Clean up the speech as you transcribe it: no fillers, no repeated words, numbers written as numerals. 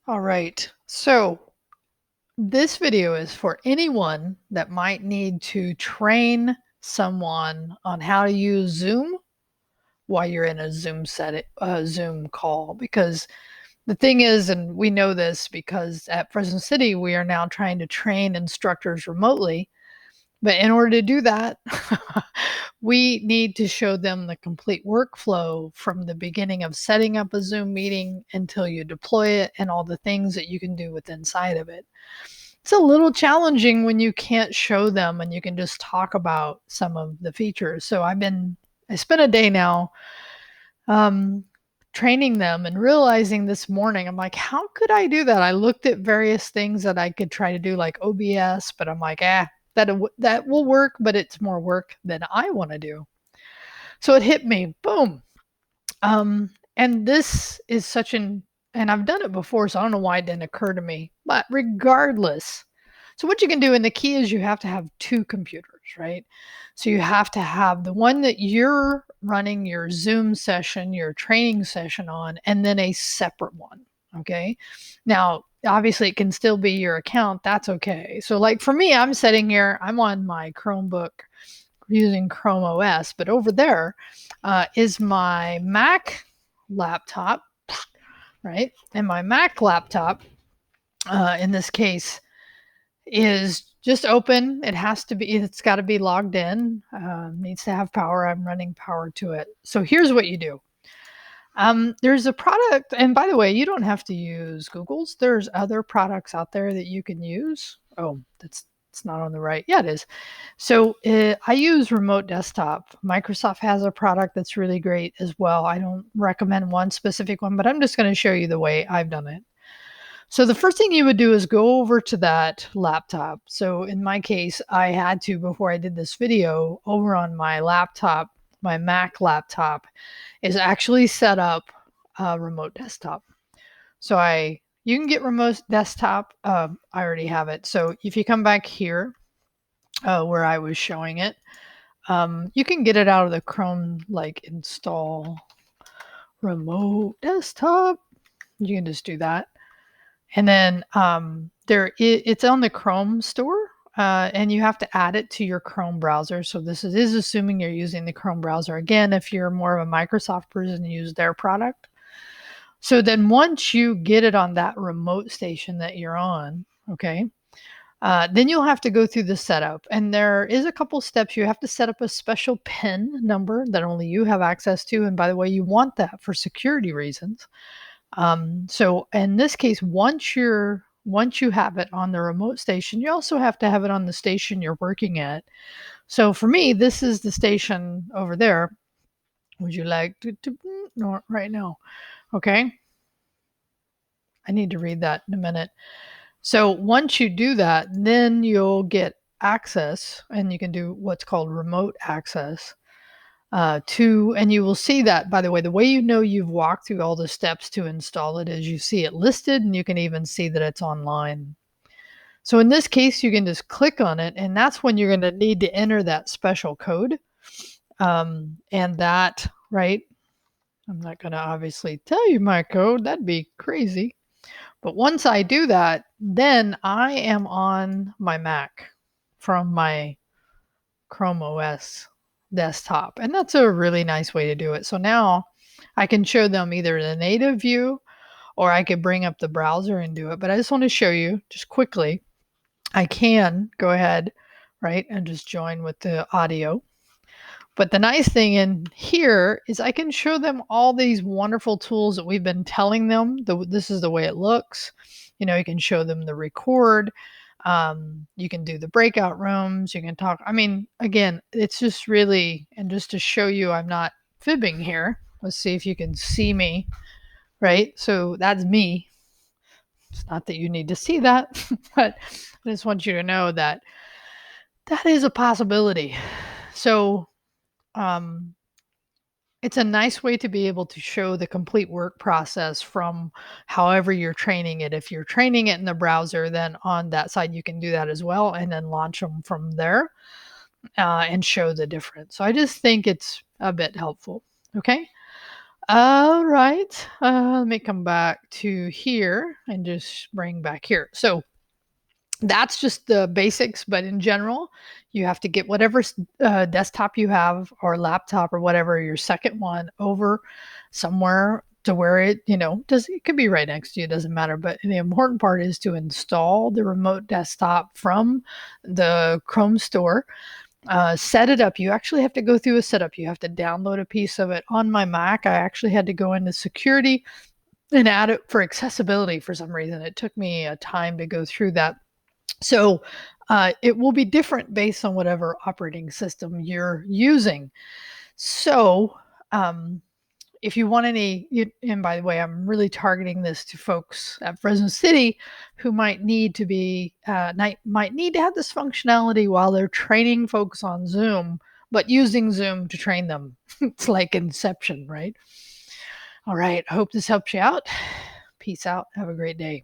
All right. So this video is for anyone that might need to train someone on how to use Zoom while you're in a Zoom call. Because the thing is, and we know this because at Fresno City, we are now trying to train instructors remotely. But in order to do that, we need to show them the complete workflow from the beginning of setting up a Zoom meeting until you deploy it and all the things that you can do with inside of it. It's a little challenging when you can't show them and you can just talk about some of the features. So I spent a day now um, training them and realizing this morning, I'm like, how could I do that? I looked at various things that I could try to do, like OBS, but I'm like, that will work, but it's more work than I want to do. So it hit me, boom. And this is and I've done it before, so I don't know why it didn't occur to me. But regardless, so what you can do, and the key is you have to have two computers, right? So you have to have the one that you're running your Zoom session, your training session on, and then a separate one. Okay. Now, obviously, it can still be your account. That's okay. So, like for me, I'm sitting here, I'm on my Chromebook using Chrome OS, but over there is my Mac laptop, right? And my Mac laptop, in this case, is just open. It's got to be logged in, needs to have power. I'm running power to it. So here's what you do. There's a product, and by the way, you don't have to use Google's. There's other products out there that you can use. Oh, that's it's not on the right. Yeah, it is. So I use Remote Desktop. Microsoft has a product that's really great as well. I don't recommend one specific one, but I'm just going to show you the way I've done it. So the first thing you would do is go over to that laptop. So in my case, I had to, before I did this video, over on my laptop, my Mac laptop is actually set up remote desktop. So you can get remote desktop. I already have it. So if you come back here where I was showing it, you can get it out of the Chrome, like install remote desktop. You can just do that. And then it's on the Chrome store, and you have to add it to your Chrome browser. So this is assuming you're using the Chrome browser. Again, if you're more of a Microsoft person, use their product. So then once you get it on that remote station that you're on, okay, then you'll have to go through the setup. And there is a couple steps. You have to set up a special PIN number that only you have access to. And by the way, you want that for security reasons. So in this case, once you have it on the remote station, you also have to have it on the station you're working at. So for me, this is the station over there. Would you like to no, right now? Okay. I need to read that in a minute. So once you do that, then you'll get access and you can do what's called remote access and you will see that, by the way you know you've walked through all the steps to install it is you see it listed and you can even see that it's online. So in this case, you can just click on it, and that's when you're going to need to enter that special code. And that, right? I'm not going to obviously tell you my code, that'd be crazy. But once I do that, then I am on my Mac from my Chrome OS desktop. And that's a really nice way to do it. So now I can show them either the native view or I could bring up the browser and do it. But I just want to show you just quickly. I can go ahead, right, and just join with the audio. But the nice thing in here is I can show them all these wonderful tools that we've been telling them. This is the way it looks. You can show them the record. You can do the breakout rooms. You can talk. I mean, again, it's just really, and just to show you I'm not fibbing here. Let's see if you can see me, right? So that's me. It's not that you need to see that, but I just want you to know that that is a possibility. So, um, it's a nice way to be able to show the complete work process from however you're training it. If you're training it in the browser, then on that side you can do that as well, and then launch them from there and show the difference. So I just think it's a bit helpful. Okay. All right. Let me come back to here and just bring back here. So that's just the basics, but in general, you have to get whatever desktop you have or laptop or whatever your second one over somewhere to where it could be right next to you, it doesn't matter. But the important part is to install the remote desktop from the Chrome store. Set it up. You actually have to go through a setup. You have to download a piece of it. On my Mac, I actually had to go into security and add it for accessibility for some reason. It took me a time to go through that. So it will be different based on whatever operating system you're using. So um, if you want and by the way, I'm really targeting this to folks at Fresno City who might need to might need to have this functionality while they're training folks on Zoom, but using Zoom to train them. It's like Inception, right? All right. I hope this helps you out. Peace out. Have a great day.